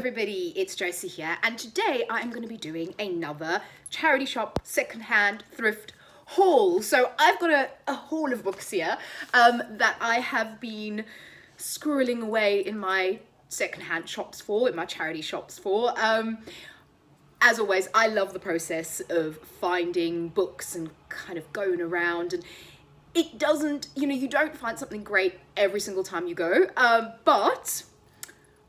everybody, it's Josie here, and today I am going to be doing another charity shop secondhand thrift haul. So I've got a haul of books here that I have been squirreling away in my secondhand shops for, in my charity shops for. As always, I love the process of finding books and kind of going around, and it doesn't, you don't find something great every single time you go, but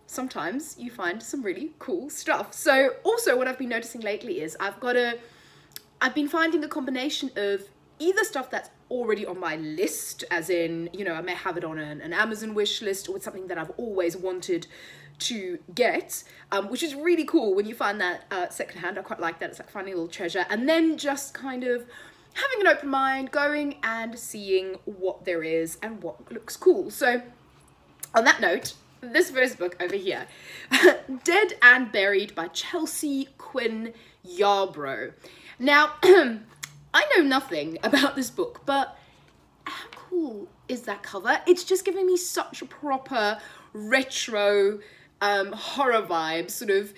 sometimes you find some really cool stuff. So also what I've been noticing lately is I've been finding a combination of either stuff that's already on my list, as in, I may have it on an Amazon wish list, or it's something that I've always wanted to get, which is really cool when you find that secondhand. I quite like that. It's like finding a little treasure, and then just kind of having an open mind, going and seeing what there is and what looks cool. So on that note, this first book over here, Dead and Buried by Chelsea Quinn Yarbrough. Now, I know nothing about this book, but how cool is that cover? It's just giving me such a proper retro horror vibe, sort of,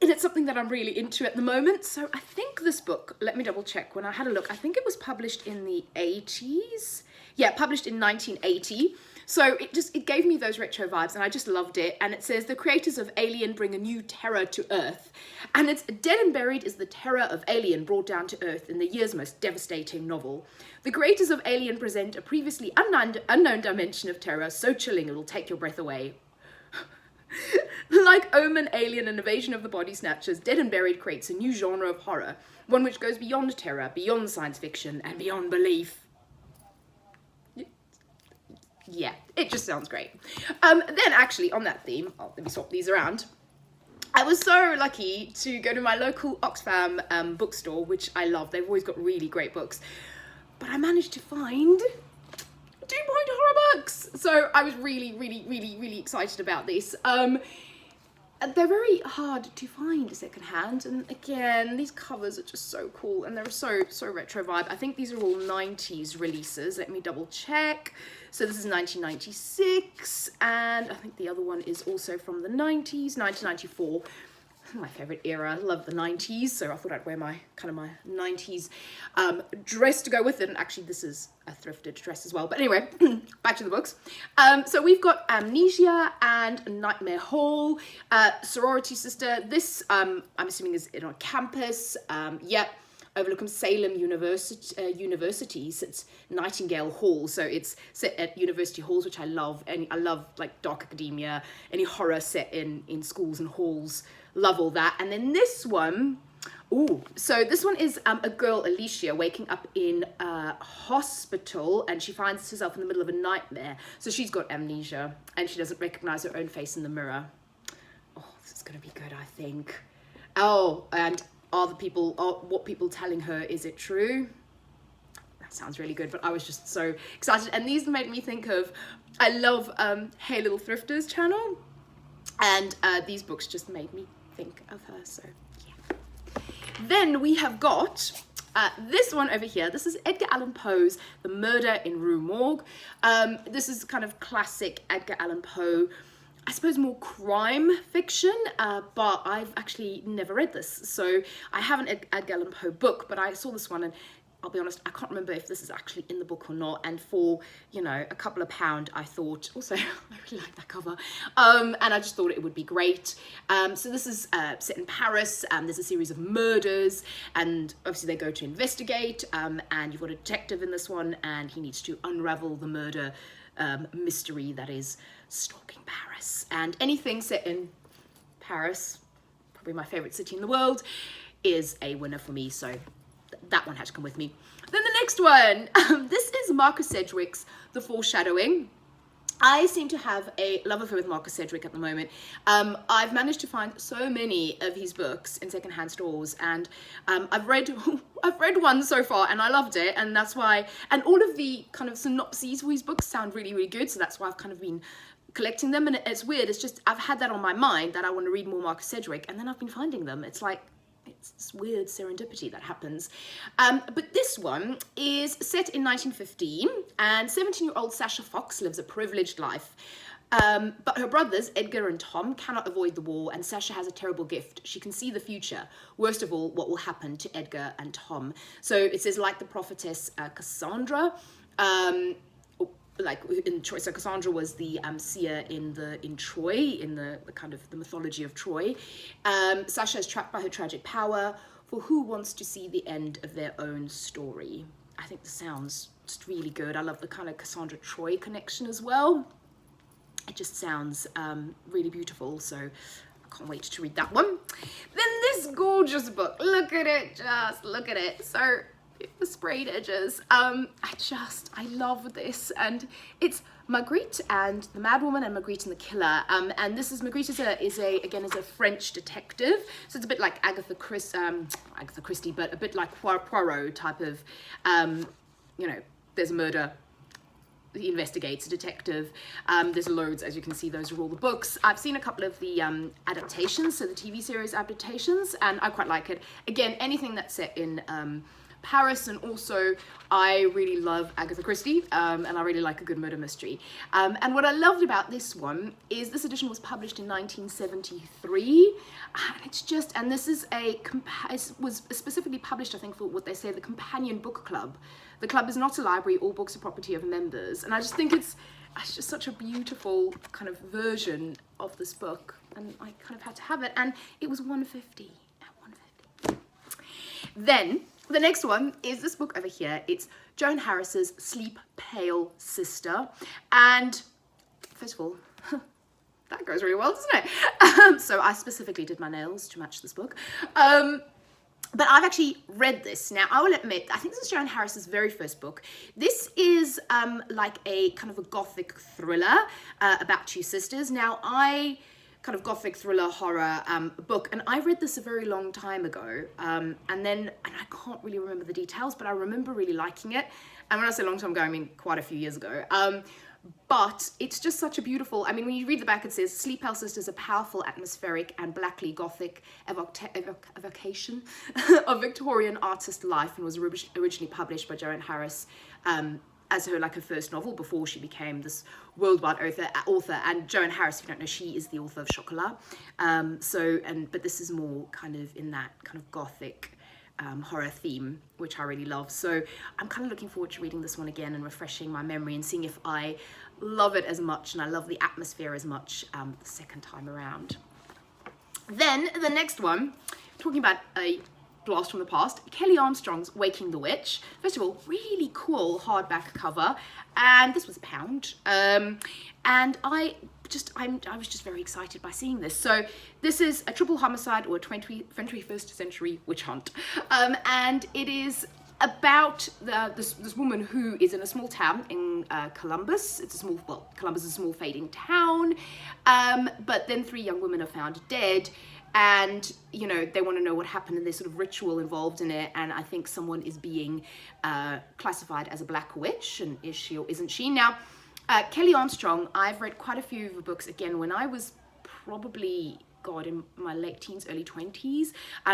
and it's something that I'm really into at the moment. So I think this book, let me double check, when I had a look, I think it was published in the 80s. Yeah, published in 1980. So it gave me those retro vibes, and I just loved it. And it says, the creators of Alien bring a new terror to Earth. And it's Dead and Buried is the terror of Alien brought down to Earth in the year's most devastating novel. The creators of Alien present a previously unknown dimension of terror so chilling it'll take your breath away. Like Omen, Alien, and Invasion of the Body Snatchers, Dead and Buried creates a new genre of horror, one which goes beyond terror, beyond science fiction, and beyond belief. Yeah, it just sounds great. Then actually on that theme, let me swap these around. I was so lucky to go to my local Oxfam bookstore, which I love. They've always got really great books. But I managed to find 2-point horror books. So I was really excited about this. They're very hard to find secondhand, and again, these covers are just so cool, and they're so retro vibe. I think these are all 90s releases. Let me double check. So this is 1996, and I think the other one is also from the 90s, 1994. My favorite era. Love the 90s, so I thought I'd wear my 90s dress to go with it. And actually this is a thrifted dress as well, but anyway, back to the books. So we've got Amnesia and Nightmare Hall, Sorority Sister. This I'm assuming is on campus. Yep, overlooking Salem University. It's Nightingale Hall, so it's set at university halls, which I love. And I love like dark academia, any horror set in schools and halls. Love all that. And then this one, so this one is a girl, Alicia, waking up in a hospital, and she finds herself in the middle of a nightmare. So she's got amnesia, and she doesn't recognize her own face in the mirror. Oh, this is gonna be good, I think. Oh, and are what people telling her, is it true? That sounds really good, but I was just so excited. And these made me think of, I love Hey Little Thrifters channel, and these books just made me think of her, so yeah. Then we have got this one over here. This is Edgar Allan Poe's The Murder in Rue Morgue. This is kind of classic Edgar Allan Poe, I suppose more crime fiction, but I've actually never read this. So I have an Edgar Allan Poe book, but I saw this one, and I'll be honest, I can't remember if this is actually in the book or not. And for, a couple of pound, I thought, also, I really like that cover. And I just thought it would be great. So this is set in Paris. There's a series of murders, and obviously they go to investigate. And you've got a detective in this one, and he needs to unravel the murder mystery that is stalking Paris. And anything set in Paris, probably my favorite city in the world, is a winner for me. So that one had to come with me. Then the next one, this is Marcus Cedric's The Foreshadowing. I seem to have a love affair with Marcus Cedric at the moment. I've managed to find so many of his books in secondhand stores, and I've read one so far, and I loved it, and that's why. And all of the kind of synopses for his books sound really good, so that's why I've kind of been collecting them. And it's weird. It's just I've had that on my mind that I want to read more Marcus Cedric, and then I've been finding them. It's like it's this weird serendipity that happens. But this one is set in 1915, and 17-year-old Sasha Fox lives a privileged life. But her brothers, Edgar and Tom, cannot avoid the war, and Sasha has a terrible gift. She can see the future. Worst of all, what will happen to Edgar and Tom. So it says, like the prophetess Cassandra, like in Troy. So Cassandra was the seer in Troy, in the kind of the mythology of Troy. Sasha is trapped by her tragic power. For who wants to see the end of their own story? I think this sounds just really good. I love the kind of Cassandra Troy connection as well. It just sounds really beautiful, so I can't wait to read that one. Then this gorgeous book, look at it, just look at it. So the sprayed edges, I love this, and it's Magritte and the Madwoman and Magritte and the Killer, and this is Magritte is a French detective, so it's a bit like Agatha Christie, but a bit like Poirot type of, there's a murder. He investigates, a detective. There's loads, as you can see, those are all the books. I've seen a couple of the adaptations, so the TV series adaptations, and I quite like it. Again, anything that's set in Paris, and also I really love Agatha Christie, and I really like a good murder mystery. And what I loved about this one is this edition was published in 1973, and this is it was specifically published, I think, for what they say the Companion Book Club. The club is not a library, all books are property of members, and I just think it's just such a beautiful kind of version of this book, and I kind of had to have it, and it was $1.50 at $1.50. Then the next one is this book over here. It's Joan Harris's Sleep Pale Sister, and first of all, that goes really well, doesn't it? So I specifically did my nails to match this book. But I've actually read this. Now, I will admit, I think this is Joan Harris's very first book. This is like a kind of a gothic thriller about two sisters. Now, kind of gothic thriller horror book, and I read this a very long time ago, and I can't really remember the details, but I remember really liking it. And when I say long time ago, I mean quite a few years ago. But it's just such a beautiful, I mean, when you read the back, it says, Sleep Pale Sisters, a powerful, atmospheric, and blackly gothic evocation of Victorian artist life, and was originally published by Joan Harris as her first novel before she became this worldwide author. And Joan Harris, if you don't know, she is the author of Chocolat. But this is more kind of in that kind of gothic horror theme, which I really love. So I'm kind of looking forward to reading this one again and refreshing my memory and seeing if I love it as much and I love the atmosphere as much the second time around. Then the next one, talking about a blast from the past, Kelly Armstrong's Waking the Witch. First of all, really cool hardback cover, and this was £1. And I was just very excited by seeing this. So this is a triple homicide or a 21st century witch hunt. And it is about this woman who is in a small town in Columbus. Columbus is a small fading town. But then 3 young women are found dead. And, they want to know what happened, and there's sort of ritual involved in it. And I think someone is being classified as a black witch, and is she or isn't she? Now, Kelly Armstrong, I've read quite a few of her books, again, when I was probably, in my late teens, early 20s.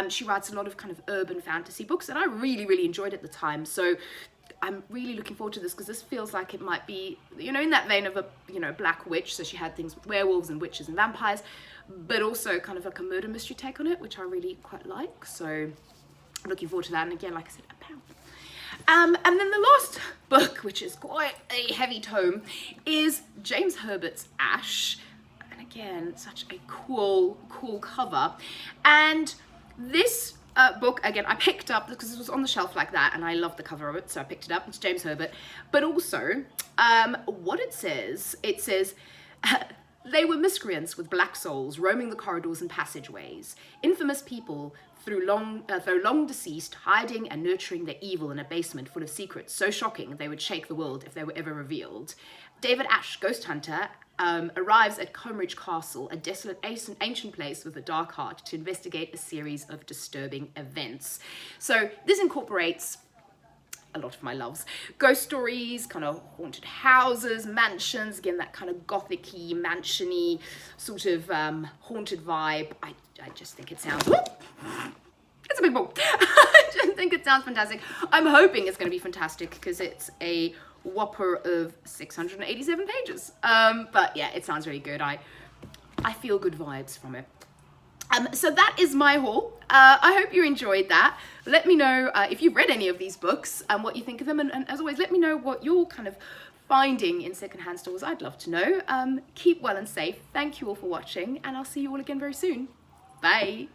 She writes a lot of kind of urban fantasy books, and I really, really enjoyed it at the time. So I'm really looking forward to this, because this feels like it might be, in that vein of a, black witch. So she had things with werewolves and witches and vampires, but also kind of like a murder mystery take on it, which I really quite like. So I'm looking forward to that. And again, like I said, £1. And then the last book, which is quite a heavy tome, is James Herbert's Ash. And again, such a cool cover. And this book, again, I picked up because it was on the shelf like that, and I love the cover of it, so I picked it up. It's James Herbert. But also, what it says, they were miscreants with black souls roaming the corridors and passageways, infamous people though long deceased, hiding and nurturing their evil in a basement full of secrets so shocking they would shake the world if they were ever revealed. David Ash, ghost hunter, arrives at Combridge Castle, a desolate ancient place with a dark heart, to investigate a series of disturbing events. So this incorporates a lot of my loves. Ghost stories, kind of haunted houses, mansions, again, that kind of gothic-y, mansion-y sort of haunted vibe. I just think it sounds It's a big book. I just think it sounds fantastic. I'm hoping it's going to be fantastic because it's a whopper of 687 pages. But yeah, it sounds really good. I feel good vibes from it. So that is my haul. I hope you enjoyed that. Let me know if you've read any of these books and what you think of them. And as always, let me know what you're kind of finding in secondhand stores. I'd love to know. Keep well and safe. Thank you all for watching, and I'll see you all again very soon. Bye.